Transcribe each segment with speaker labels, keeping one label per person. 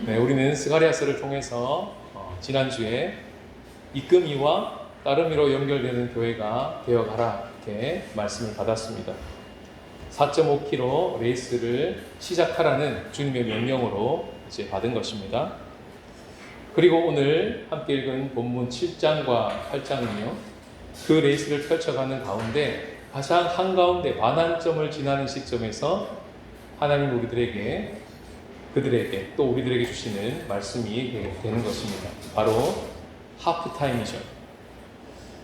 Speaker 1: 네, 우리는 스가랴서를 통해서 지난주에 이끔이와 따르미로 연결되는 교회가 되어가라 이렇게 말씀을 받았습니다. 4.5km 레이스를 시작하라는 주님의 명령으로 이제 받은 것입니다. 그리고 오늘 함께 읽은 본문 7장과 8장은요, 그 레이스를 펼쳐가는 가운데 가장 한가운데 반환점을 지나는 시점에서 하나님 그들에게 또 우리들에게 주시는 말씀이 되는 것입니다. 바로 하프타임이죠.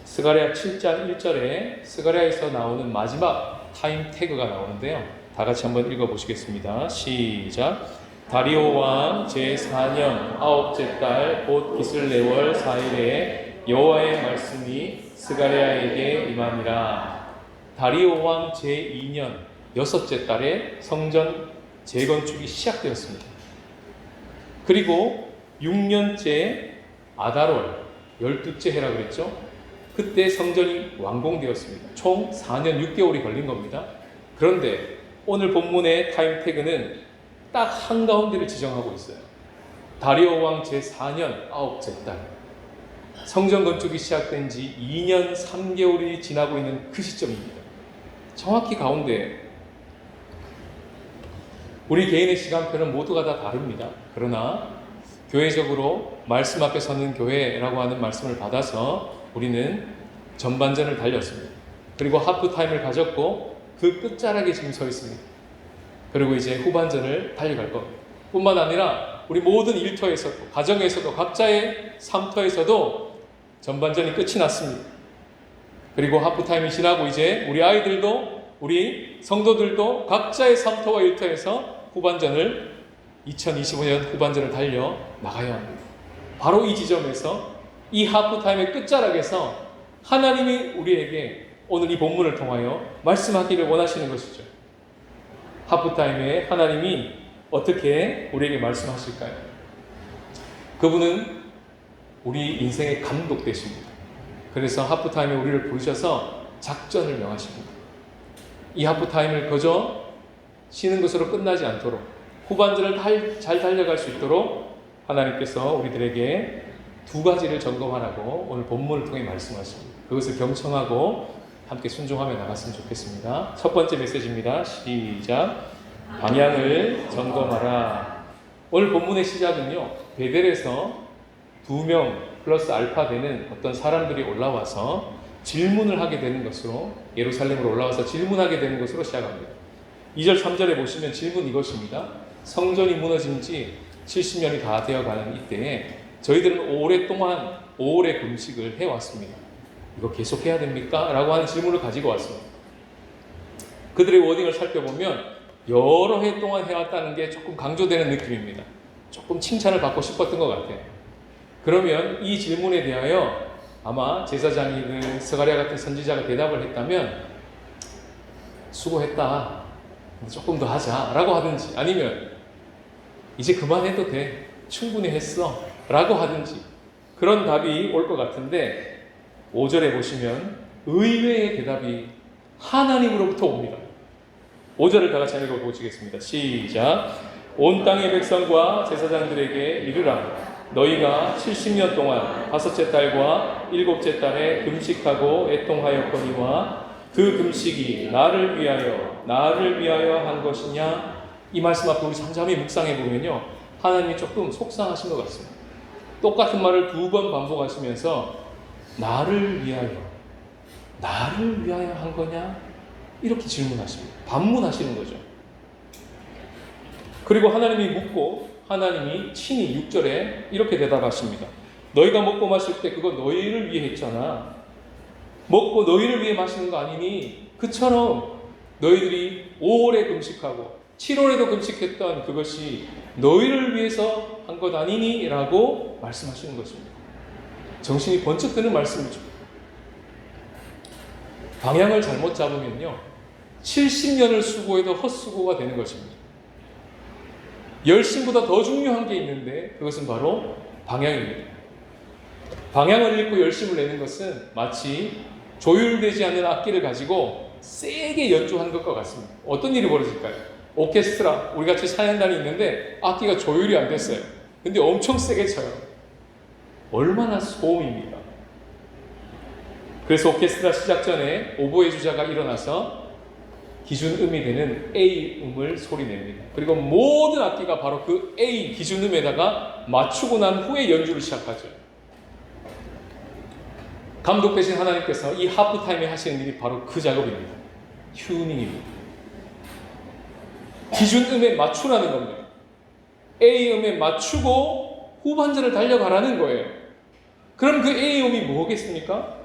Speaker 1: 스가랴 7장 1절에 스가랴에서 나오는 마지막 타임 태그가 나오는데요. 다 같이 한번 읽어보시겠습니다. 시작. 다리오 왕 제4년 아홉째 달 곧 기슬레월 4일에 여호와의 말씀이 스가랴에게 임하니라. 다리오 왕 제2년 여섯째 달에 성전 재건축이 시작되었습니다. 그리고 6년째 아달월 12째 해라 그랬죠. 그때 성전이 완공되었습니다. 총 4년 6개월이 걸린 겁니다. 그런데 오늘 본문의 타임 태그는 딱 한가운데를 지정하고 있어요. 다리오 왕 제4년 9째 달, 성전 건축이 시작된 지 2년 3개월이 지나고 있는 그 시점입니다. 정확히 가운데. 우리 개인의 시간표는 모두가 다 다릅니다. 그러나 교회적으로 말씀 앞에 서는 교회라고 하는 말씀을 받아서 우리는 전반전을 달렸습니다. 그리고 하프타임을 가졌고 그 끝자락에 지금 서 있습니다. 그리고 이제 후반전을 달려갈 겁니다. 뿐만 아니라 우리 모든 일터에서도, 가정에서도, 각자의 삶터에서도 전반전이 끝이 났습니다. 그리고 하프타임이 지나고 이제 우리 아이들도, 우리 성도들도 각자의 삶터와 일터에서 후반전을, 2025년 후반전을 달려 나가야 합니다. 바로 이 지점에서, 이 하프타임의 끝자락에서 하나님이 우리에게 오늘 이 본문을 통하여 말씀하기를 원하시는 것이죠. 하프타임에 하나님이 어떻게 우리에게 말씀하실까요? 그분은 우리 인생의 감독 되십니다. 그래서 하프타임에 우리를 부르셔서 작전을 명하십니다. 이 하프타임을 그저 쉬는 것으로 끝나지 않도록, 후반전을 잘 달려갈 수 있도록 하나님께서 우리들에게 두 가지를 점검하라고 오늘 본문을 통해 말씀하십니다. 그것을 경청하고 함께 순종하며 나갔으면 좋겠습니다. 첫 번째 메시지입니다. 시작. 방향을 점검하라. 오늘 본문의 시작은요, 베델에서 2명 플러스 알파 되는 어떤 사람들이 올라와서 질문을 하게 되는 것으로, 예루살렘으로 올라와서 질문하게 되는 것으로 시작합니다. 2절 3절에 보시면 질문 이것입니다. 성전이 무너진 지 70년이 다 되어가는 이때에 저희들은 오랫동안 오래 금식을 해왔습니다. 이거 계속해야 됩니까? 라고 하는 질문을 가지고 왔습니다. 그들의 워딩을 살펴보면 여러 해 동안 해왔다는 게 조금 강조되는 느낌입니다. 조금 칭찬을 받고 싶었던 것 같아요. 그러면 이 질문에 대하여 아마 제사장이든 스가랴 같은 선지자가 대답을 했다면 수고했다, 조금 더 하자 라고 하든지, 아니면 이제 그만해도 돼, 충분히 했어 라고 하든지, 그런 답이 올 것 같은데 5절에 보시면 의외의 대답이 하나님으로부터 옵니다. 5절을 다 같이 읽어보시겠습니다. 시작. 온 땅의 백성과 제사장들에게 이르라. 너희가 70년 동안 5째 달과 7째 달에 금식하고 애통하였거니와 그 금식이 나를 위하여 한 것이냐? 이 말씀 앞에 우리 잠잠히 묵상해 보면요, 하나님이 조금 속상하신 것 같습니다. 똑같은 말을 2번 반복하시면서 나를 위하여 한 거냐? 이렇게 질문하십니다. 반문하시는 거죠. 그리고 하나님이 묻고 하나님이 친히 6절에 이렇게 대답하십니다. 너희가 먹고 마실 때 그거 너희를 위해 했잖아. 먹고 너희를 위해 마시는 거 아니니? 그처럼 너희들이 5월에 금식하고 7월에도 금식했던 그것이 너희를 위해서 한 것 아니니? 라고 말씀하시는 것입니다. 정신이 번쩍 드는 말씀이죠. 방향을 잘못 잡으면요, 70년을 수고해도 헛수고가 되는 것입니다. 열심보다 더 중요한 게 있는데 그것은 바로 방향입니다. 방향을 잃고 열심을 내는 것은 마치 조율되지 않는 악기를 가지고 세게 연주한 것과 같습니다. 어떤 일이 벌어질까요? 오케스트라, 우리 같이 사연단이 있는데 악기가 조율이 안 됐어요. 근데 엄청 세게 쳐요. 얼마나 소음입니까? 그래서 오케스트라 시작 전에 오보에 주자가 일어나서 기준음이 되는 A음을 소리냅니다. 그리고 모든 악기가 바로 그 A 기준음에다가 맞추고 난 후에 연주를 시작하죠. 감독 되신 하나님께서 이 하프타임에 하시는 일이 바로 그 작업입니다. 튜닝입니다. 기준음에 맞추라는 겁니다. A음에 맞추고 후반전을 달려가라는 거예요. 그럼 그 A음이 뭐겠습니까?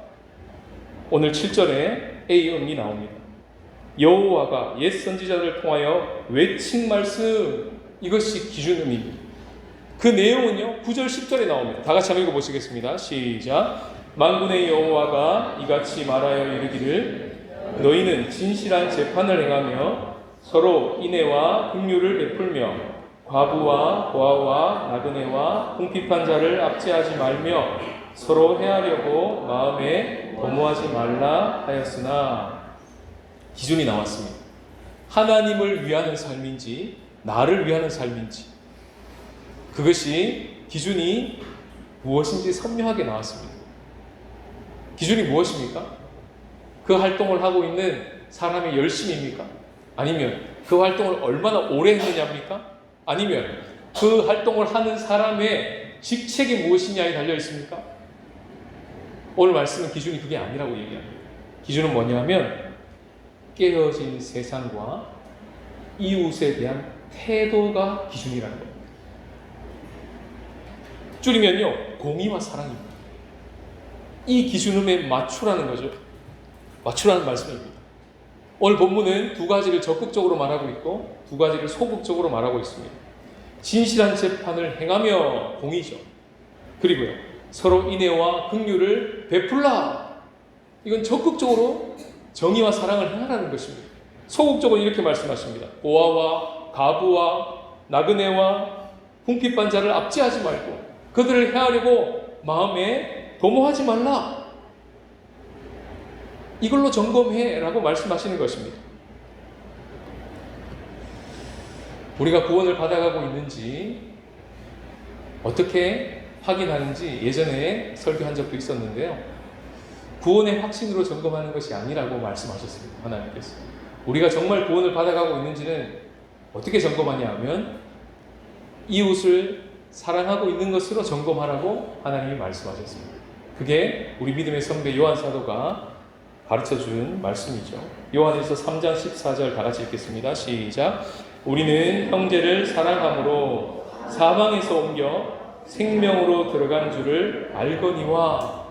Speaker 1: 오늘 7절에 A음이 나옵니다. 여호와가 옛 선지자들을 통하여 외친 말씀, 이것이 기준음입니다. 그 내용은요 9절 10절에 나옵니다. 다 같이 한번 읽어보시겠습니다. 시작. 만군의 여호와가 이같이 말하여 이르기를 너희는 진실한 재판을 행하며 서로 인애와 긍휼을 베풀며 과부와 고아와 나그네와 궁핍한 자를 압제하지 말며 서로 해하려고 마음에 도모하지 말라 하였으나, 기준이 나왔습니다. 하나님을 위하는 삶인지 나를 위하는 삶인지, 그것이 기준이 무엇인지 선명하게 나왔습니다. 기준이 무엇입니까? 그 활동을 하고 있는 사람의 열심입니까? 아니면 그 활동을 얼마나 오래 했느냐입니까? 아니면 그 활동을 하는 사람의 직책이 무엇이냐에 달려 있습니까? 오늘 말씀은 기준이 그게 아니라고 얘기합니다. 기준은 뭐냐면 깨어진 세상과 이웃에 대한 태도가 기준이라는 겁니다. 줄이면요, 공의와 사랑입니다. 이 기준음에 맞추라는 거죠. 맞추라는 말씀입니다. 오늘 본문은 두 가지를 적극적으로 말하고 있고 두 가지를 소극적으로 말하고 있습니다. 진실한 재판을 행하며 공의죠. 그리고요, 서로 인애와 긍휼을 베풀라. 이건 적극적으로 정의와 사랑을 행하라는 것입니다. 소극적으로 이렇게 말씀하십니다. 고아와 가부와 나그네와 궁핍한 자를 압제하지 말고 그들을 해하려고 마음에 도모하지 말라. 이걸로 점검해 라고 말씀하시는 것입니다. 우리가 구원을 받아가고 있는지 어떻게 확인하는지 예전에 설교한 적도 있었는데요. 구원의 확신으로 점검하는 것이 아니라고 말씀하셨습니다. 하나님께서. 우리가 정말 구원을 받아가고 있는지는 어떻게 점검하냐 하면 이웃을 사랑하고 있는 것으로 점검하라고 하나님이 말씀하셨습니다. 그게 우리 믿음의 선배 요한 사도가 가르쳐준 말씀이죠. 요한에서 3장 14절 다 같이 읽겠습니다. 시작. 우리는 형제를 사랑함으로 사방에서 옮겨 생명으로 들어간 줄을 알거니와.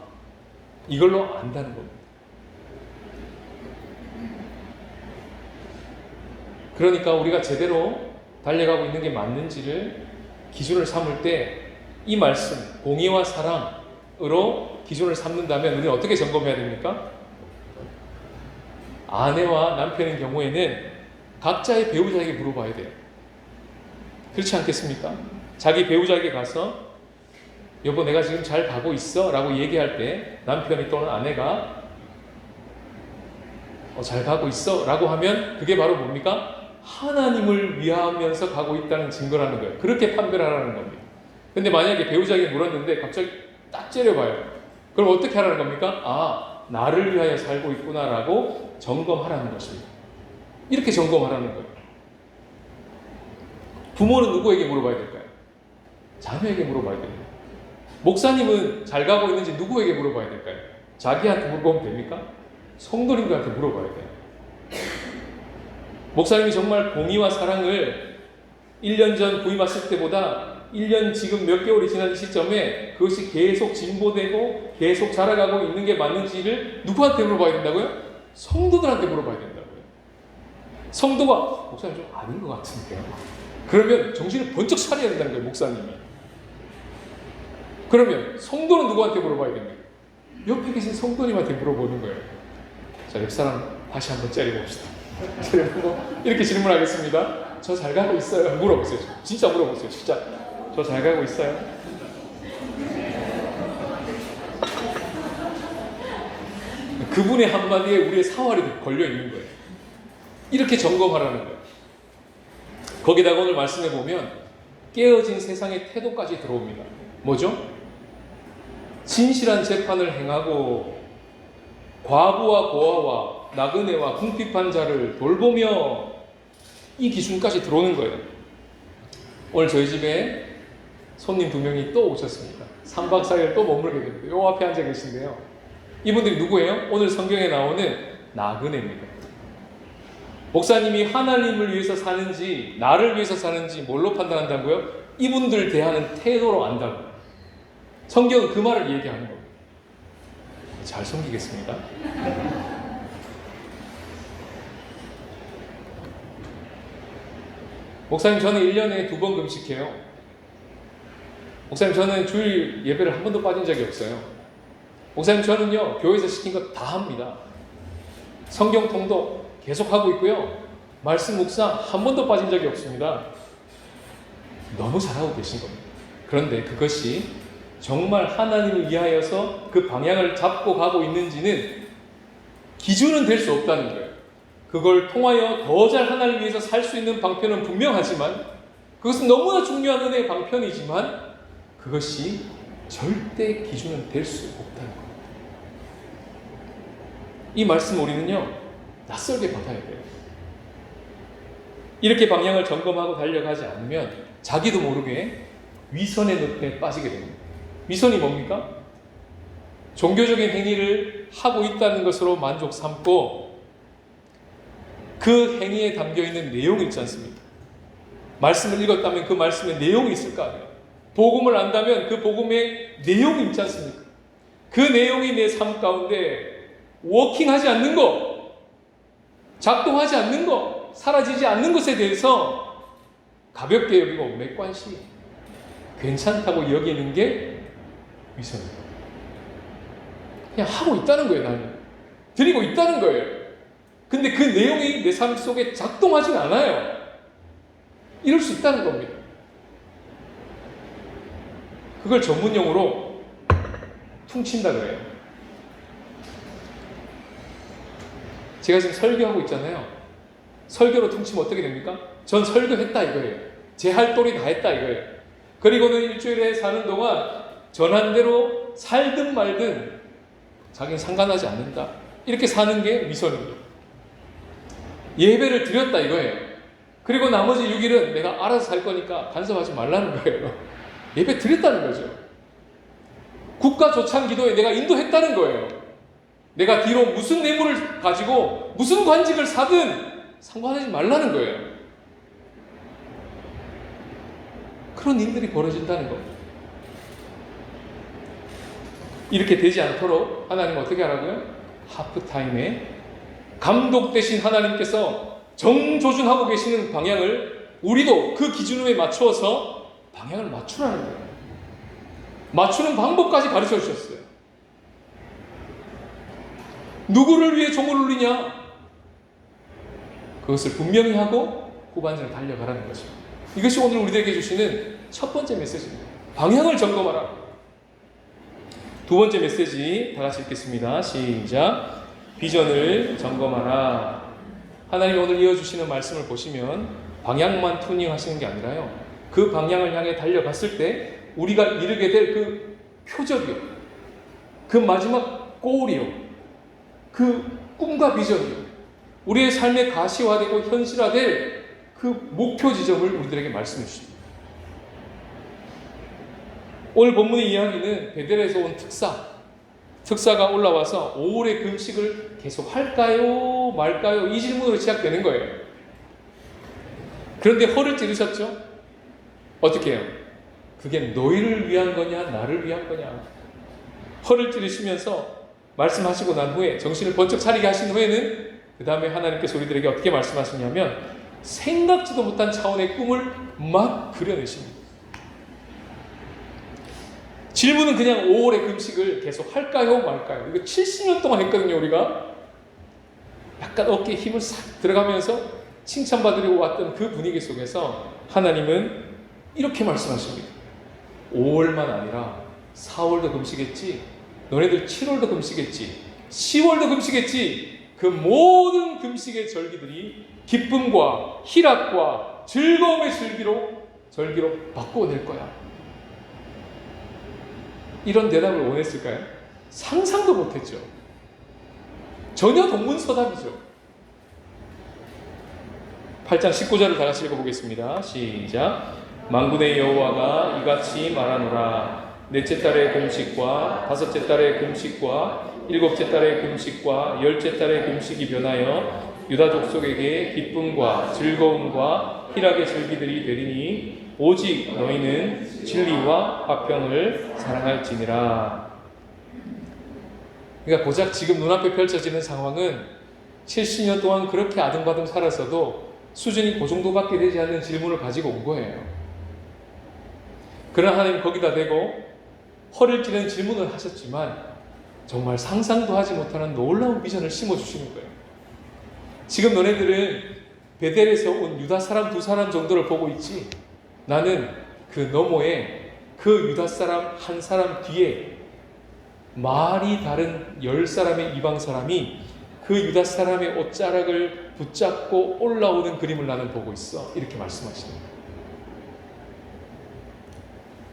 Speaker 1: 이걸로 안다는 겁니다. 그러니까 우리가 제대로 달려가고 있는 게 맞는지를 기준을 삼을 때 이 말씀, 공의와 사랑으로 기준을 삼는다면 우리는 어떻게 점검해야 됩니까? 아내와 남편인 경우에는 각자의 배우자에게 물어봐야 돼요. 그렇지 않겠습니까? 자기 배우자에게 가서 여보 내가 지금 잘 가고 있어? 라고 얘기할 때 남편이 또는 아내가 잘 가고 있어? 라고 하면 그게 바로 뭡니까? 하나님을 위하면서 가고 있다는 증거라는 거예요. 그렇게 판별하라는 겁니다. 근데 만약에 배우자에게 물었는데 갑자기 딱 째려봐요. 그럼 어떻게 하라는 겁니까? 아, 나를 위하여 살고 있구나 라고 점검하라는 것입니다. 이렇게 점검하라는 거예요. 부모는 누구에게 물어봐야 될까요? 자녀에게 물어봐야 됩니다. 목사님은 잘 가고 있는지 누구에게 물어봐야 될까요? 자기한테 물어보면 됩니까? 성도님들한테 물어봐야 돼요. 목사님이 정말 공의와 사랑을 1년 전 부임하실 때보다 1년 지금 몇 개월이 지난 시점에 그것이 계속 진보되고 계속 자라가고 있는 게 맞는지를 누구한테 물어봐야 된다고요? 성도들한테 물어봐야 된다고요. 성도가 목사님 좀 아닌 것 같은데요. 그러면 정신을 번쩍 차려야 된다는 거예요, 목사님이. 그러면 성도는 누구한테 물어봐야 됩니까? 옆에 계신 성도님한테 물어보는 거예요. 자, 옆사람 다시 한번 째려봅시다. 째려보고 이렇게 질문하겠습니다. 저 잘 가고 있어요. 물어보세요. 진짜 물어보세요. 진짜. 저 잘 가고 있어요. 그분의 한마디에 우리의 사활이 걸려 있는 거예요. 이렇게 점검하라는 거예요. 거기다가 오늘 말씀해 보면 깨어진 세상의 태도까지 들어옵니다. 뭐죠? 진실한 재판을 행하고 과부와 고아와 나그네와 궁핍한 자를 돌보며 이 기준까지 들어오는 거예요. 오늘 저희 집에 손님 2명이 또 오셨습니다. 3박 4일 또 머물게 됩니다. 요 앞에 앉아 계신데요. 이분들이 누구예요? 오늘 성경에 나오는 나그네입니다. 목사님이 하나님을 위해서 사는지 나를 위해서 사는지 뭘로 판단한다고요? 이분들 대하는 태도로 안다고. 성경은 그 말을 얘기하는 겁니다. 잘 섬기겠습니다. 목사님, 저는 1년에 2번 금식해요. 목사님, 저는 주일 예배를 한 번도 빠진 적이 없어요. 목사님, 저는요 교회에서 시킨 거 다 합니다. 성경 통독 계속하고 있고요. 말씀 묵상 한 번도 빠진 적이 없습니다. 너무 잘하고 계신 겁니다. 그런데 그것이 정말 하나님을 위하여서 그 방향을 잡고 가고 있는지는 기준은 될 수 없다는 거예요. 그걸 통하여 더 잘 하나님을 위해서 살 수 있는 방편은 분명하지만, 그것은 너무나 중요한 은혜의 방편이지만 그것이 절대 기준은 될 수 없다는 겁니다. 이 말씀 우리는요 낯설게 받아야 돼요. 이렇게 방향을 점검하고 달려가지 않으면 자기도 모르게 위선의 늪에 빠지게 됩니다. 위선이 뭡니까? 종교적인 행위를 하고 있다는 것으로 만족 삼고 그 행위에 담겨있는 내용이 있지 않습니까? 말씀을 읽었다면 그 말씀에 내용이 있을 거 아니에요. 복음을 안다면 그 복음에 내용이 있지 않습니까? 그 내용이 내 삶 가운데 워킹하지 않는 것, 작동하지 않는 것, 사라지지 않는 것에 대해서 가볍게 여기고 맥관시 괜찮다고 여기는 게 위선입니다. 그냥 하고 있다는 거예요. 나는 드리고 있다는 거예요. 근데 그 내용이 내 삶 속에 작동하진 않아요. 이럴 수 있다는 겁니다. 그걸 전문용어로 퉁친다 그래요. 제가 지금 설교하고 있잖아요. 설교로 퉁치면 어떻게 됩니까? 전 설교했다 이거예요. 제 할 도리 다 했다 이거예요. 그리고는 일주일에 사는 동안 전한 대로 살든 말든 자기는 상관하지 않는다. 이렇게 사는 게 위선입니다. 예배를 드렸다 이거예요. 그리고 나머지 6일은 내가 알아서 살 거니까 간섭하지 말라는 거예요. 예배 드렸다는 거죠. 국가 조찬 기도에 내가 인도했다는 거예요. 내가 뒤로 무슨 뇌물을 가지고 무슨 관직을 사든 상관하지 말라는 거예요. 그런 일들이 벌어진다는 겁니다. 이렇게 되지 않도록 하나님은 어떻게 하라고요? 하프타임에 감독 대신 하나님께서 정조준하고 계시는 방향을 우리도 그 기준에 맞추어서 방향을 맞추라는 거예요. 맞추는 방법까지 가르쳐 주셨어요. 누구를 위해 종을 울리냐? 그것을 분명히 하고 후반전을 달려가라는 거죠. 이것이 오늘 우리들에게 주시는 첫 번째 메시지입니다. 방향을 점검하라. 두 번째 메시지 다 같이 읽겠습니다. 시작. 비전을 점검하라. 하나님 오늘 이어주시는 말씀을 보시면 방향만 튜닝하시는 게 아니라요, 그 방향을 향해 달려갔을 때 우리가 이르게 될 그 표적이요, 그 마지막 골이요, 그 꿈과 비전이요, 우리의 삶에 가시화되고 현실화될 그 목표 지점을 우리들에게 말씀해 주십니다. 오늘 본문의 이야기는 베델에서 온 특사가 올라와서 5월의 금식을 계속 할까요 말까요 이 질문으로 시작되는 거예요. 그런데 허를 찌르셨죠? 어떻게 해요? 그게 너희를 위한 거냐 나를 위한 거냐. 허를 찌르시면서 말씀하시고 난 후에 정신을 번쩍 차리게 하신 후에는 그 다음에 하나님께서 우리들에게 어떻게 말씀하시냐면 생각지도 못한 차원의 꿈을 막 그려내십니다. 질문은 그냥 5월의 금식을 계속 할까요 말까요. 이거 70년 동안 했거든요. 우리가 약간 어깨에 힘을 싹 들어가면서 칭찬받으려고 왔던 그 분위기 속에서 하나님은 이렇게 말씀하십니다. 5월만 아니라 4월도 금식했지, 너네들 7월도 금식했지, 10월도 금식했지. 그 모든 금식의 절기들이 기쁨과 희락과 즐거움의 즐기로 절기로 바꿔낼 거야. 이런 대답을 원했을까요? 상상도 못했죠. 전혀 동문서답이죠. 8장 19절을 다 같이 읽어보겠습니다. 시작. 만군의 여호와가 이같이 말하노라. 넷째 달의 금식과 다섯째 달의 금식과 일곱째 달의 금식과 열째 달의 금식이 변하여 유다 족속에게 기쁨과 즐거움과 희락의 절기들이 되리니 오직 너희는 진리와 화평을 사랑할지니라. 그러니까 고작 지금 눈앞에 펼쳐지는 상황은 70년 동안 그렇게 아등바등 살았어도 수준이 그 정도밖에 되지 않는 질문을 가지고 온 거예요. 그러나 하나님 거기다 대고 허를 찌르는 질문을 하셨지만 정말 상상도 하지 못하는 놀라운 비전을 심어주시는 거예요. 지금 너네들은 베델에서 온 유다 사람 2사람 정도를 보고 있지, 나는 그 너머에 그 유다 사람 1사람 뒤에 말이 다른 10사람의 이방 사람이 그 유다 사람의 옷자락을 붙잡고 올라오는 그림을 나는 보고 있어. 이렇게 말씀하시는 거예요.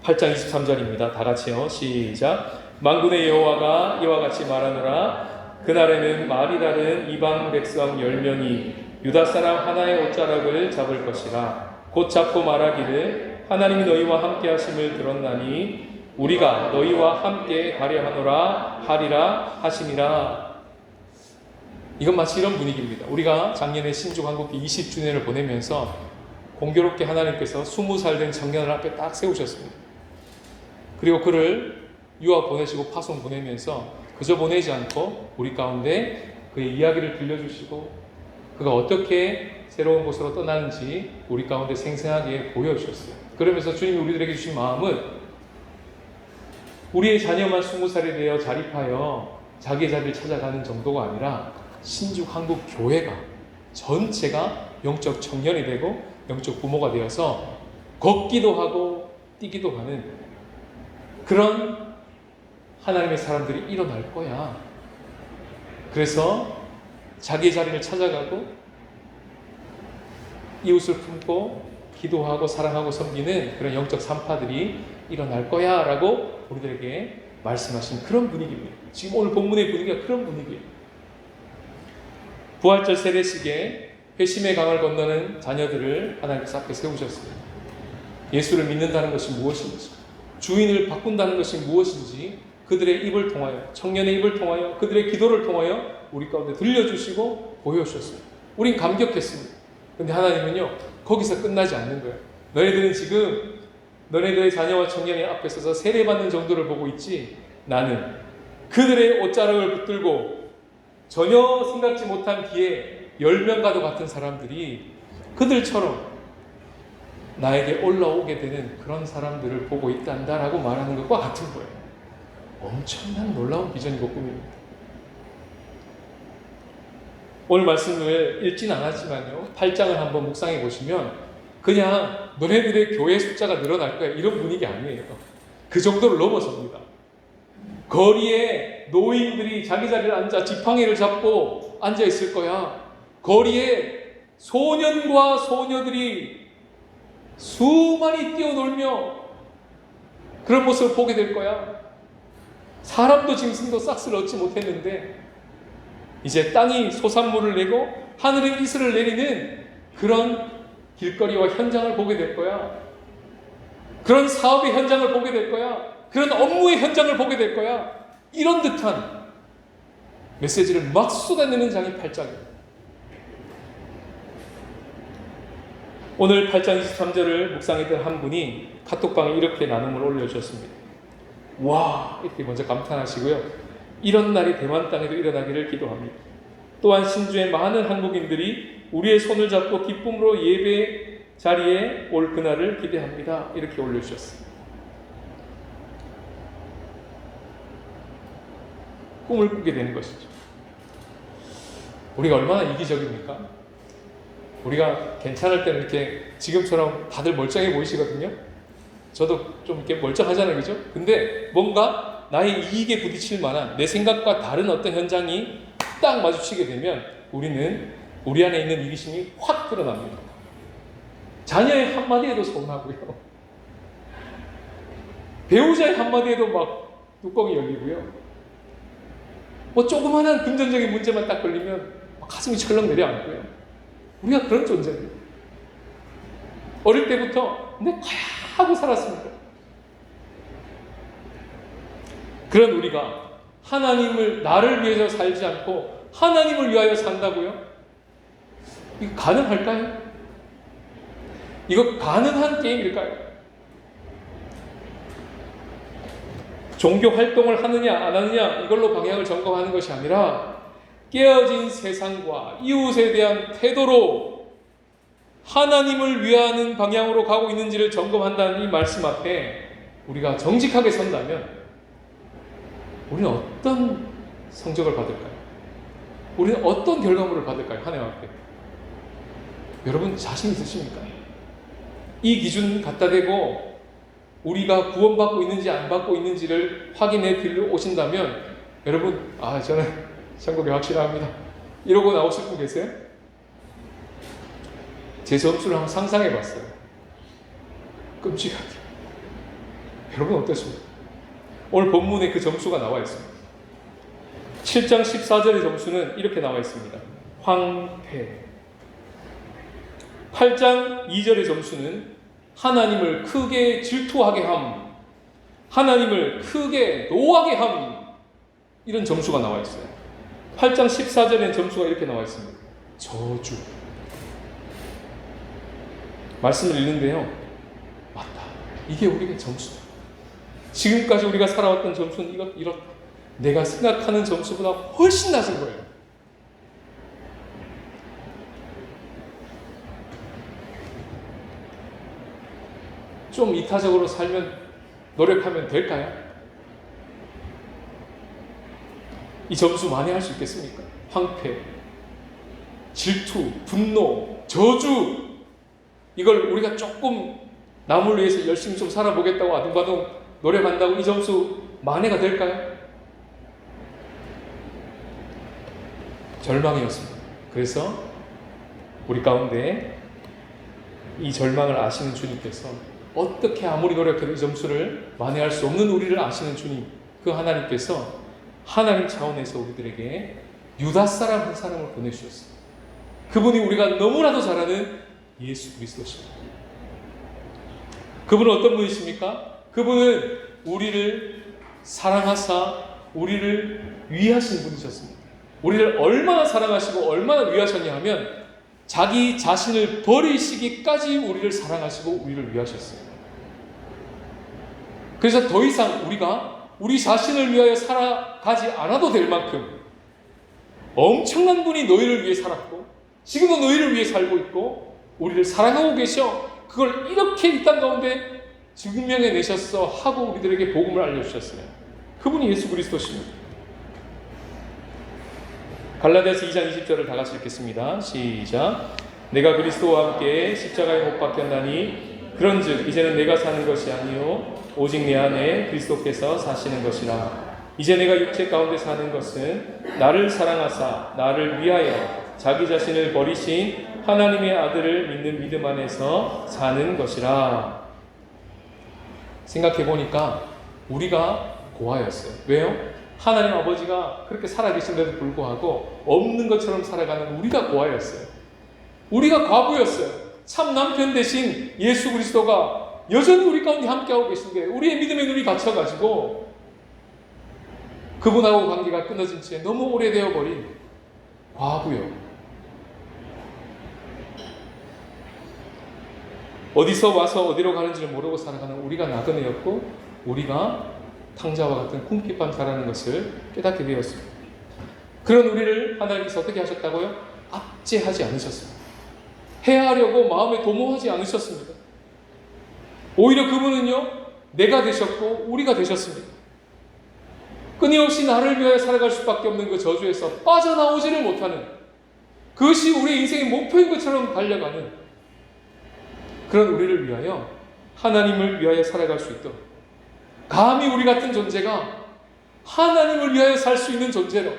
Speaker 1: 8장 23절입니다. 다 같이요. 시작. 만군의 여호와가 이와 같이 말하노라. 그날에는 말이 다른 이방 백성 10명이 유다 사람 하나의 옷자락을 잡을 것이라. 곧 잡고 말하기를 하나님이 너희와 함께 하심을 들었나니 우리가 너희와 함께 가려 하노라 하리라 하시니라. 이건 마치 이런 분위기입니다. 우리가 작년에 신주한국기 20주년을 보내면서 공교롭게 하나님께서 20살 된 청년을 앞에 딱 세우셨습니다. 그리고 그를 유학 보내시고 파송 보내면서 그저 보내지 않고 우리 가운데 그의 이야기를 들려주시고 그가 어떻게 새로운 곳으로 떠나는지 우리 가운데 생생하게 보여주셨어요. 그러면서 주님이 우리들에게 주신 마음은 우리의 자녀만 20살이 되어 자립하여 자기의 자리를 찾아가는 정도가 아니라 신죽 한국 교회가 전체가 영적 청년이 되고 영적 부모가 되어서 걷기도 하고 뛰기도 하는 그런 하나님의 사람들이 일어날 거야. 그래서 자기의 자리를 찾아가고 이웃을 품고 기도하고 사랑하고 섬기는 그런 영적 산파들이 일어날 거야 라고 우리들에게 말씀하신 그런 분위기입니다. 지금 오늘 본문의 분위기가 그런 분위기예요. 부활절 세례식에 회심의 강을 건너는 자녀들을 하나님께서 앞에 세우셨습니다. 예수를 믿는다는 것이 무엇인지, 주인을 바꾼다는 것이 무엇인지 그들의 입을 통하여, 청년의 입을 통하여, 그들의 기도를 통하여 우리 가운데 들려주시고 보여주셨습니다. 우린 감격했습니다. 근데 하나님은요, 거기서 끝나지 않는 거예요. 너희들은 지금 너희들의 자녀와 청년의 앞에 서서 세례받는 정도를 보고 있지, 나는 그들의 옷자락을 붙들고 전혀 생각지 못한 뒤에 10명과도 같은 사람들이 그들처럼 나에게 올라오게 되는 그런 사람들을 보고 있단다라고 말하는 것과 같은 거예요. 엄청난 놀라운 비전이고 꿈입니다. 오늘 말씀을 읽진 않았지만요, 8장을 한번 묵상해 보시면 그냥 너네들의 교회 숫자가 늘어날 거야 이런 분위기 아니에요. 그 정도를 넘어섭니다. 거리에 노인들이 자기 자리를 앉아 지팡이를 잡고 앉아 있을 거야. 거리에 소년과 소녀들이 수많이 뛰어놀며 그런 모습을 보게 될 거야. 사람도 짐승도 싹스를 얻지 못했는데 이제 땅이 소산물을 내고 하늘이 이슬을 내리는 그런 길거리와 현장을 보게 될 거야. 그런 사업의 현장을 보게 될 거야. 그런 업무의 현장을 보게 될 거야. 이런 듯한 메시지를 막 쏟아내는 장이 8장이에요. 오늘 8장 23절을 묵상했던 한 분이 카톡방에 이렇게 나눔을 올려주셨습니다. 와, 이렇게 먼저 감탄하시고요. 이런 날이 대만 땅에도 일어나기를 기도합니다. 또한 신주의 많은 한국인들이 우리의 손을 잡고 기쁨으로 예배 자리에 올 그날을 기대합니다. 이렇게 올려주셨습니다. 꿈을 꾸게 되는 것이죠. 우리가 얼마나 이기적입니까? 우리가 괜찮을 때는 이렇게 지금처럼 다들 멀쩡해 보이시거든요. 저도 좀 이렇게 멀쩡하잖아요, 그죠? 근데 뭔가 나의 이익에 부딪힐 만한 내 생각과 다른 어떤 현장이 딱 마주치게 되면 우리는 우리 안에 있는 이기심이 확 드러납니다. 자녀의 한마디에도 서운하고요. 배우자의 한마디에도 막 뚜껑이 열리고요. 뭐 조그마한 금전적인 문제만 딱 걸리면 가슴이 철렁 내려앉고요. 우리가 그런 존재입니다. 어릴 때부터 내 거야 하고 살았습니다. 그런 우리가 하나님을 나를 위해서 살지 않고 하나님을 위하여 산다고요? 이거 가능할까요? 이거 가능한 게임일까요? 종교 활동을 하느냐 안 하느냐 이걸로 방향을 점검하는 것이 아니라 깨어진 세상과 이웃에 대한 태도로 하나님을 위하는 방향으로 가고 있는지를 점검한다는 이 말씀 앞에 우리가 정직하게 선다면 우리는 어떤 성적을 받을까요? 우리는 어떤 결과물을 받을까요? 하나님 앞에. 여러분 자신 있으십니까? 이 기준 갖다 대고 우리가 구원받고 있는지 안 받고 있는지를 확인해 드리러 오신다면 여러분 저는 천국이 확실합니다 이러고 나오실 분 계세요? 제 점수를 한번 상상해 봤어요. 끔찍하게. 여러분 어떠십니까? 오늘 본문에 그 점수가 나와 있습니다. 7장 14절의 점수는 이렇게 나와 있습니다. 황폐. 8장 2절의 점수는 하나님을 크게 질투하게 함, 하나님을 크게 노하게 함, 이런 점수가 나와 있어요. 8장 14절의 점수가 이렇게 나와 있습니다. 저주. 말씀을 읽는데요, 맞다. 이게 우리의 점수다. 지금까지 우리가 살아왔던 점수는 이렇다. 내가 생각하는 점수보다 훨씬 낮은 거예요. 좀 이타적으로 살면, 노력하면 될까요? 이 점수 많이 할 수 있겠습니까? 황폐, 질투, 분노, 저주, 이걸 우리가 조금 남을 위해서 열심히 좀 살아보겠다고 아둥바둥 노력한다고 이 점수 만회가 될까요? 절망이었습니다. 그래서 우리 가운데 이 절망을 아시는 주님께서 어떻게 아무리 노력해도 이 점수를 만회할 수 없는 우리를 아시는 주님, 그 하나님께서 하나님 차원에서 우리들에게 유다 사람 한 사람을 보내주셨습니다. 그분이 우리가 너무나도 잘 아는 예수 그리스도십니다. 그분은 어떤 분이십니까? 그분은 우리를 사랑하사 우리를 위하신 분이셨습니다. 우리를 얼마나 사랑하시고 얼마나 위하셨냐 하면 자기 자신을 버리시기까지 우리를 사랑하시고 우리를 위하셨어요. 그래서 더 이상 우리가 우리 자신을 위하여 살아가지 않아도 될 만큼 엄청난 분이 너희를 위해 살았고 지금도 너희를 위해 살고 있고 우리를 사랑하고 계셔. 그걸 이렇게 이 땅 가운데 증명해 내셨어 하고 우리들에게 복음을 알려주셨어요. 그분이 예수 그리스도십니다. 갈라디아서 2장 20절을 다 같이 읽겠습니다. 시작. 내가 그리스도와 함께 십자가에 못 박혔나니 그런즉 이제는 내가 사는 것이 아니요 오직 내 안에 그리스도께서 사시는 것이라. 이제 내가 육체 가운데 사는 것은 나를 사랑하사 나를 위하여 자기 자신을 버리신 하나님의 아들을 믿는 믿음 안에서 사는 것이라. 생각해 보니까 우리가 고아였어요. 왜요? 하나님 아버지가 그렇게 살아계신데도 불구하고 없는 것처럼 살아가는 우리가 고아였어요. 우리가 과부였어요. 참 남편 대신 예수 그리스도가 여전히 우리 가운데 함께하고 계신데 우리의 믿음의 눈이 닫혀가지고 그분하고 관계가 끊어진 채 너무 오래되어 버린 과부요. 어디서 와서 어디로 가는지를 모르고 살아가는 우리가 나그네였고 우리가 탕자와 같은 궁핍한 자라는 것을 깨닫게 되었습니다. 그런 우리를 하나님께서 어떻게 하셨다고요? 압제하지 않으셨습니다. 해하려고 마음에 도모하지 않으셨습니다. 오히려 그분은요, 내가 되셨고 우리가 되셨습니다. 끊임없이 나를 위하여 살아갈 수밖에 없는 그 저주에서 빠져나오지를 못하는, 그것이 우리의 인생의 목표인 것처럼 달려가는 그런 우리를 위하여, 하나님을 위하여 살아갈 수 있도록, 감히 우리 같은 존재가 하나님을 위하여 살 수 있는 존재로,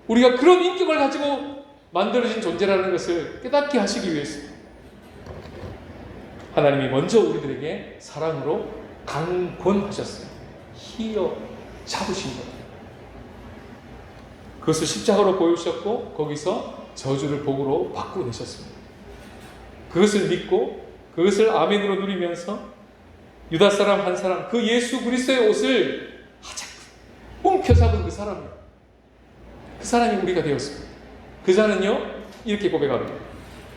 Speaker 1: 우리가 그런 인격을 가지고 만들어진 존재라는 것을 깨닫게 하시기 위해서 하나님이 먼저 우리들에게 사랑으로 강권하셨어요. 휘어 잡으신 거예요. 그것을 십자가로 보여주셨고 거기서 저주를 복으로 바꾸내셨습니다. 그것을 믿고 그것을 아멘으로 누리면서 유다 사람 한 사람, 그 예수 그리스도의 옷을 하작 움켜잡은 그 사람이요. 그 사람이 우리가 되었습니다. 그 자는요 이렇게 고백합니다.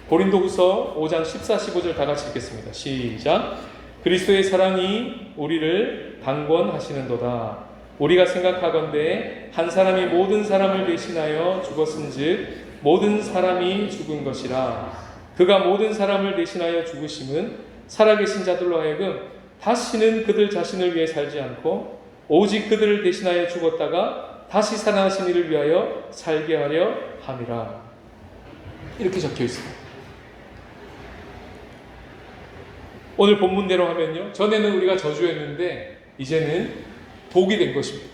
Speaker 1: 고린도후서 5장 14, 15절 다 같이 읽겠습니다. 시작. 그리스도의 사랑이 우리를 강권하시는도다. 우리가 생각하건대 한 사람이 모든 사람을 대신하여 죽었은즉 모든 사람이 죽은 것이라. 그가 모든 사람을 대신하여 죽으심은 살아계신 자들로 하여금 다시는 그들 자신을 위해 살지 않고 오직 그들을 대신하여 죽었다가 다시 살아나신 이를 위하여 살게 하려 함이라. 이렇게 적혀 있습니다. 오늘 본문대로 하면요, 전에는 우리가 저주했는데 이제는 복이 된 것입니다.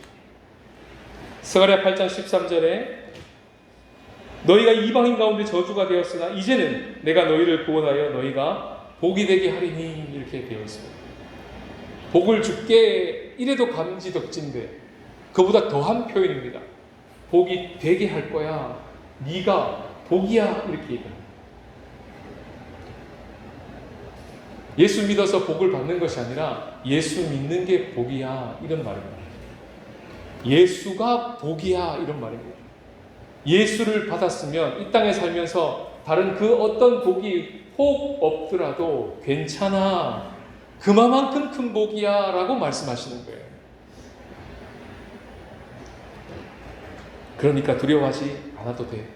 Speaker 1: 스가랴 8장 13절에 너희가 이방인 가운데 저주가 되었으나 이제는 내가 너희를 구원하여 너희가 복이 되게 하리니, 이렇게 되어 있습니다. 복을 줄게 이래도 감지덕진데 그보다 더한 표현입니다. 복이 되게 할 거야. 네가 복이야, 이렇게 얘기합니다. 예수 믿어서 복을 받는 것이 아니라 예수 믿는 게 복이야, 이런 말입니다. 예수가 복이야, 이런 말입니다. 예수를 받았으면 이 땅에 살면서 다른 그 어떤 복이 혹 없더라도 괜찮아, 그만큼 큰 복이야 라고 말씀하시는 거예요. 그러니까 두려워하지 않아도 돼.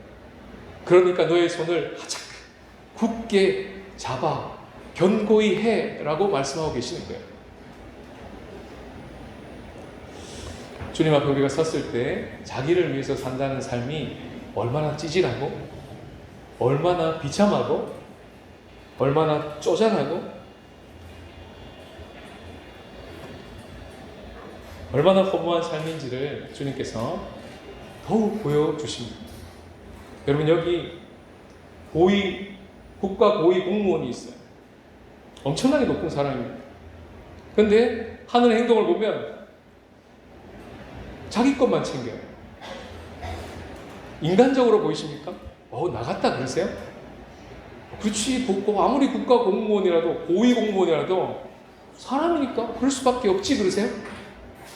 Speaker 1: 그러니까 너의 손을 하작 굳게 잡아 견고히 해 라고 말씀하고 계시는 거예요. 주님 앞에 우리가 섰을 때 자기를 위해서 산다는 삶이 얼마나 찌질하고 얼마나 비참하고 얼마나 쪼잔하고 얼마나 허무한 삶인지를 주님께서 더욱 보여주십니다. 여러분, 여기 국가 고위 공무원이 있어요. 엄청나게 높은 사람입니다. 근데 하는 행동을 보면 자기 것만 챙겨요. 인간적으로 보이십니까? 나갔다 그러세요? 그렇지, 아무리 국가 공무원이라도 고위 공무원이라도 사람이니까 그럴 수밖에 없지 그러세요?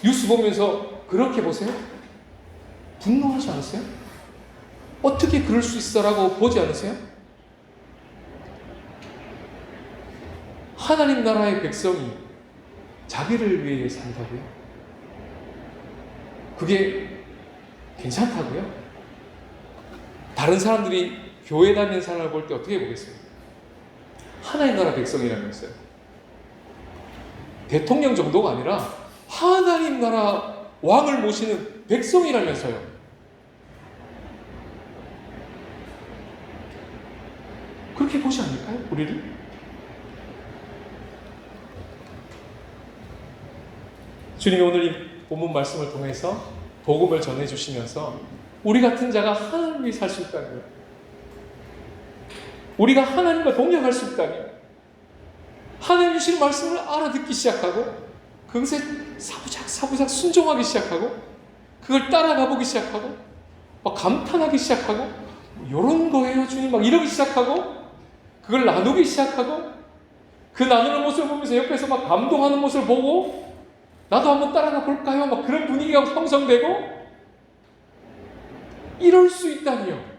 Speaker 1: 뉴스 보면서 그렇게 보세요? 분노하지 않으세요? 어떻게 그럴 수 있어라고 보지 않으세요? 하나님 나라의 백성이 자기를 위해 산다고요? 그게 괜찮다고요? 다른 사람들이 교회 다니는 사람을 볼 때 어떻게 보겠어요? 하나님 나라 백성이라면서요. 대통령 정도가 아니라 하나님 나라 왕을 모시는 백성이라면서요. 그렇게 보지 않을까요? 우리를? 주님이 오늘 이 본문 말씀을 통해서 복음을 전해주시면서 우리 같은 자가 하나님을 위해 살 수 있다는 거예요. 우리가 하나님과 동역할 수 있다는 거예요. 하나님 주신 말씀을 알아듣기 시작하고 그것에 사부작 순종하기 시작하고 그걸 따라가 보기 시작하고 막 감탄하기 시작하고 이런 거예요 주님, 막 이러기 시작하고 그걸 나누기 시작하고 그 나누는 모습을 보면서 옆에서 막 감동하는 모습을 보고 나도 한번 따라가 볼까요? 막 그런 분위기가 형성되고 이럴 수 있다니요.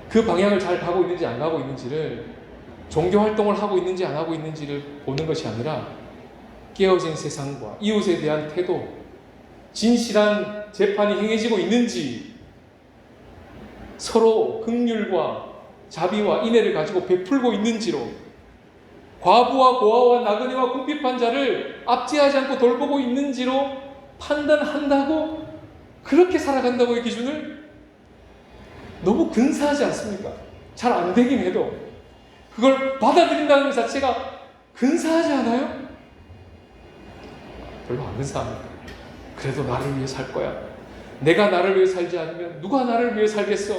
Speaker 1: 그 방향을 잘 가고 있는지 안 가고 있는지를, 종교 활동을 하고 있는지 안 하고 있는지를 보는 것이 아니라 깨어진 세상과 이웃에 대한 태도, 진실한 재판이 행해지고 있는지, 서로 긍휼과 자비와 인애를 가지고 베풀고 있는지로, 과부와 고아와 나그네와 궁핍한 자를 압제하지 않고 돌보고 있는지로 판단한다고, 그렇게 살아간다고의 기준을 너무 근사하지 않습니까? 잘 안 되긴 해도 그걸 받아들인다는 것 자체가 근사하지 않아요? 별로 안 근사합니다. 그래도 나를 위해 살 거야. 내가 나를 위해 살지 않으면 누가 나를 위해 살겠어?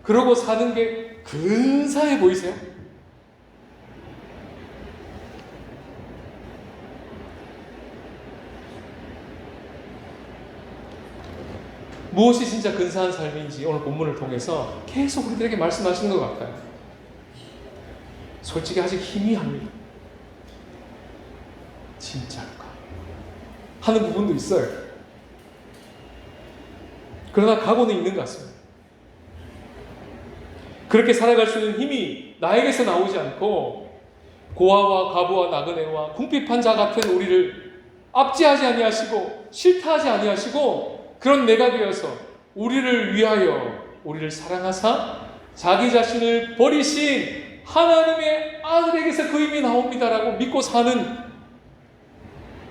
Speaker 1: 그러고 사는 게 근사해 보이세요? 무엇이 진짜 근사한 삶인지 오늘 본문을 통해서 계속 우리들에게 말씀하시는 것 같아요. 솔직히 아직 희미합니다. 진짜일까? 하는 부분도 있어요. 그러나 각오는 있는 것 같습니다. 그렇게 살아갈 수 있는 힘이 나에게서 나오지 않고 고아와 과부와 나그네와 궁핍한 자 같은 우리를 압제하지 아니하시고 싫다하지 아니하시고 그런 내가 되어서 우리를 위하여 우리를 사랑하사 자기 자신을 버리신 하나님의 아들에게서 그 힘이 나옵니다라고 믿고 사는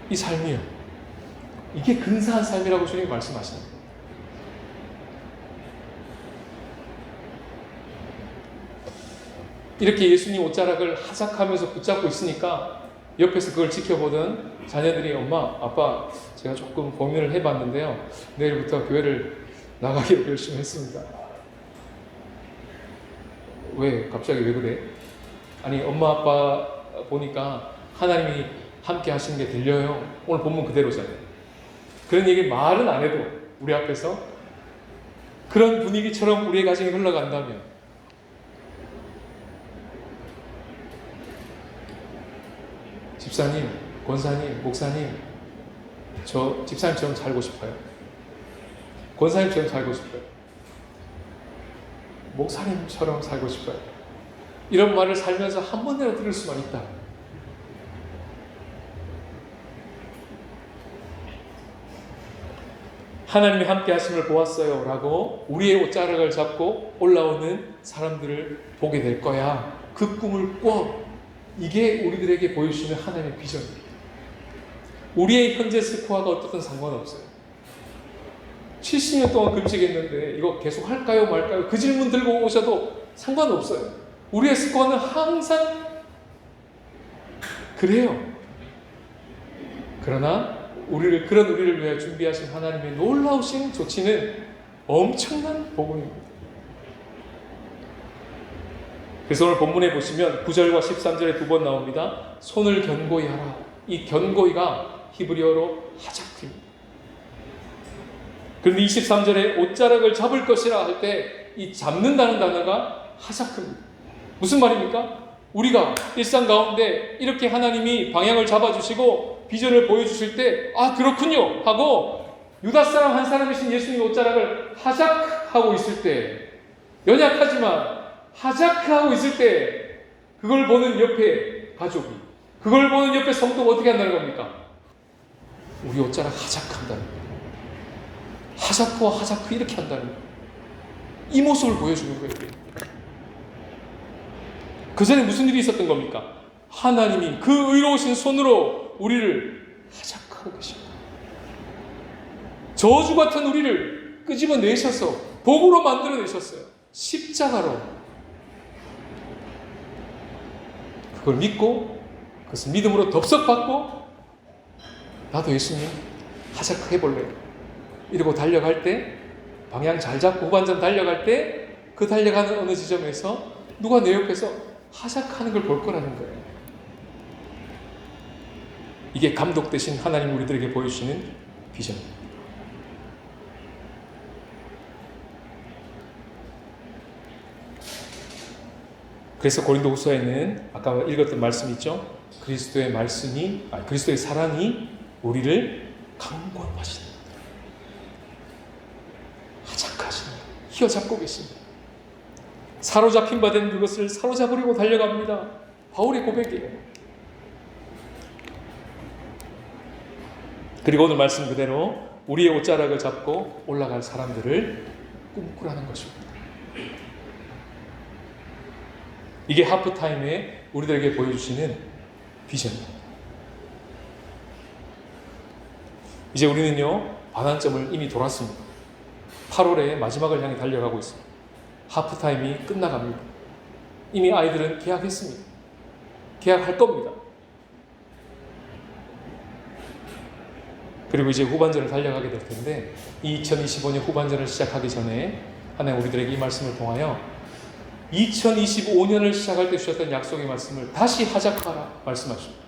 Speaker 1: 이 삶이요. 이게 근사한 삶이라고 주님이 말씀하십니다. 이렇게 예수님 옷자락을 하작하면서 붙잡고 있으니까 옆에서 그걸 지켜보던 자녀들이 엄마, 아빠 제가 조금 고민을 해봤는데요. 내일부터 교회를 나가기로 결심했습니다. 왜? 갑자기 왜 그래? 아니 엄마 아빠 보니까 하나님이 함께 하시는 게 들려요. 오늘 본문 그대로잖아요. 그런 얘기 말은 안 해도 우리 앞에서 그런 분위기처럼 우리의 가정이 흘러간다면 집사님, 권사님, 목사님 저 집사님처럼 살고 싶어요. 권사님처럼 살고 싶어요. 목사님처럼 살고 싶어요. 이런 말을 살면서 한 번이라도 들을 수만 있다. 하나님이 함께 하심을 보았어요 라고 우리의 옷자락을 잡고 올라오는 사람들을 보게 될 거야. 그 꿈을 꿔. 이게 우리들에게 보여주시는 하나님의 비전입니다. 우리의 현재 스코어가 어떻든 상관없어요. 70년 동안 금식했는데 이거 계속 할까요 말까요? 그 질문 들고 오셔도 상관없어요. 우리의 스코어는 항상 그래요. 그러나 그런 우리를 위해 준비하신 하나님의 놀라우신 조치는 엄청난 복음입니다. 그래서 오늘 본문에 보시면 9절과 13절에 두 번 나옵니다. 손을 견고히 하라. 이 견고히가 히브리어로 하자크입니다. 그런데 23절에 옷자락을 잡을 것이라 할 때 이 잡는다는 단어가 하자크입니다. 무슨 말입니까? 우리가 일상 가운데 이렇게 하나님이 방향을 잡아주시고 비전을 보여주실 때 아 그렇군요 하고 유다 사람 한 사람이신 예수님 옷자락을 하자크하고 있을 때 연약하지만 하자크하고 있을 때 그걸 보는 옆에 가족이 그걸 보는 옆에 성도가 어떻게 한다는 겁니까? 우리 옷자락 하자크한다는 거예요. 하자크와 하자크 이렇게 한다는 거예요. 이 모습을 보여주는 거예요. 그 전에 무슨 일이 있었던 겁니까? 하나님이 그 의로우신 손으로 우리를 하자크하고 계십니다. 저주 같은 우리를 끄집어내셔서 복으로 만들어내셨어요. 십자가로. 그걸 믿고 그것을 믿음으로 덥석받고 나도 예수님 하자크 해볼래요. 이러고 달려갈 때 방향 잘 잡고 후반전 달려갈 때 그 달려가는 어느 지점에서 누가 내 옆에서 하자크하는 걸 볼 거라는 거예요. 이게 감독되신 하나님 우리들에게 보여주시는 비전입니다. 그래서 고린도후서에는 아까 읽었던 말씀이 있죠. 그리스도의 사랑이 우리를 강권하시는 하자크하시는 휘어잡고 계십니다. 사로잡힌 바 된 그것을 사로잡으려고 달려갑니다. 바울의 고백이에요. 그리고 오늘 말씀 그대로 우리의 옷자락을 잡고 올라갈 사람들을 꿈꾸라는 것입니다. 이게 하프타임에 우리들에게 보여주시는 비전입니다. 이제 우리는요 반환점을 이미 돌았습니다. 8월에 마지막을 향해 달려가고 있습니다. 하프타임이 끝나갑니다. 이미 아이들은 계약했습니다. 계약할 겁니다. 그리고 이제 후반전을 달려가게 될 텐데 2025년 후반전을 시작하기 전에 하나님 우리들에게 이 말씀을 통하여 2025년을 시작할 때 주셨던 약속의 말씀을 다시 하작하라 말씀하십니다.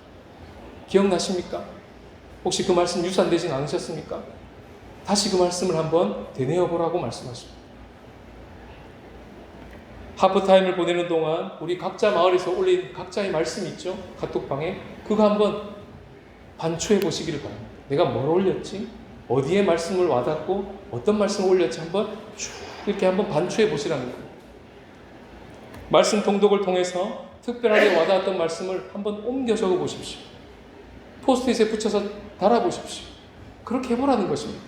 Speaker 1: 기억나십니까? 혹시 그 말씀 유산되진 않으셨습니까? 다시 그 말씀을 한번 되뇌어 보라고 말씀하십니다. 하프타임을 보내는 동안 우리 각자 마을에서 올린 각자의 말씀 있죠? 카톡방에 그거 한번 반추해 보시기를 바랍니다. 내가 뭘 올렸지? 어디에 말씀을 와닿고 어떤 말씀을 올렸지 한번 쭉 이렇게 한번 반추해 보시라는 거예요. 말씀 통독을 통해서 특별하게 와닿았던 말씀을 한번 옮겨 적어 보십시오. 포스트잇에 붙여서 달아 보십시오. 그렇게 해보라는 것입니다.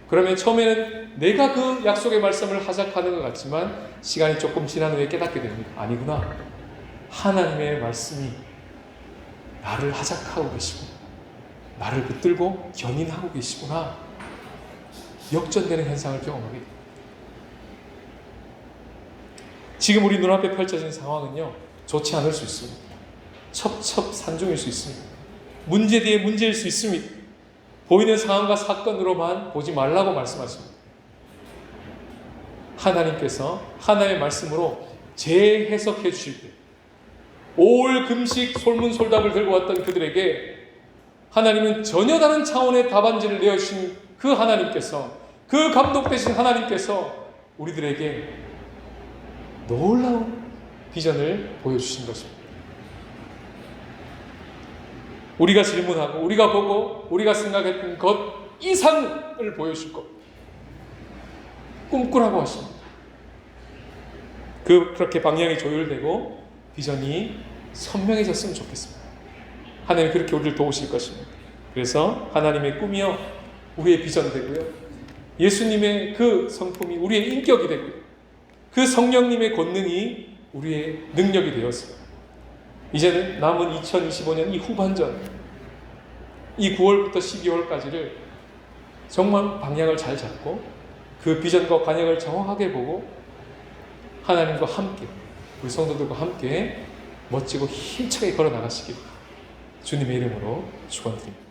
Speaker 1: 그러면 처음에는 내가 그 약속의 말씀을 하작하는 것 같지만 시간이 조금 지난 후에 깨닫게 됩니다. 아니구나. 하나님의 말씀이 나를 하작하고 계시구나. 나를 붙들고 견인하고 계시구나. 역전되는 현상을 경험하게 됩니다. 지금 우리 눈앞에 펼쳐진 상황은요, 좋지 않을 수 있습니다. 첩첩산중일 수 있습니다. 문제 뒤에 문제일 수 있습니다. 보이는 상황과 사건으로만 보지 말라고 말씀하십니다. 하나님께서 하나님의 말씀으로 재해석해 주실 때 올 금식 솔문솔답을 들고 왔던 그들에게 하나님은 전혀 다른 차원의 답안지를 내어주신 그 하나님께서, 그 감독되신 하나님께서 우리들에게 놀라운 비전을 보여주신 것입니다. 우리가 질문하고 우리가 보고 우리가 생각했던 것 이상을 보여줄 것, 꿈꾸라고 하십니다. 그렇게 방향이 조율되고 비전이 선명해졌으면 좋겠습니다. 하나님이 그렇게 우리를 도우실 것입니다. 그래서 하나님의 꿈이요 우리의 비전 되고요, 예수님의 그 성품이 우리의 인격이 되고요, 그 성령님의 권능이 우리의 능력이 되었어요. 이제는 남은 2025년 이 후반전, 이 9월부터 12월까지를 정말 방향을 잘 잡고 그 비전과 관역을 정확하게 보고 하나님과 함께, 우리 성도들과 함께 멋지고 힘차게 걸어 나가시길 주님의 이름으로 축원드립니다.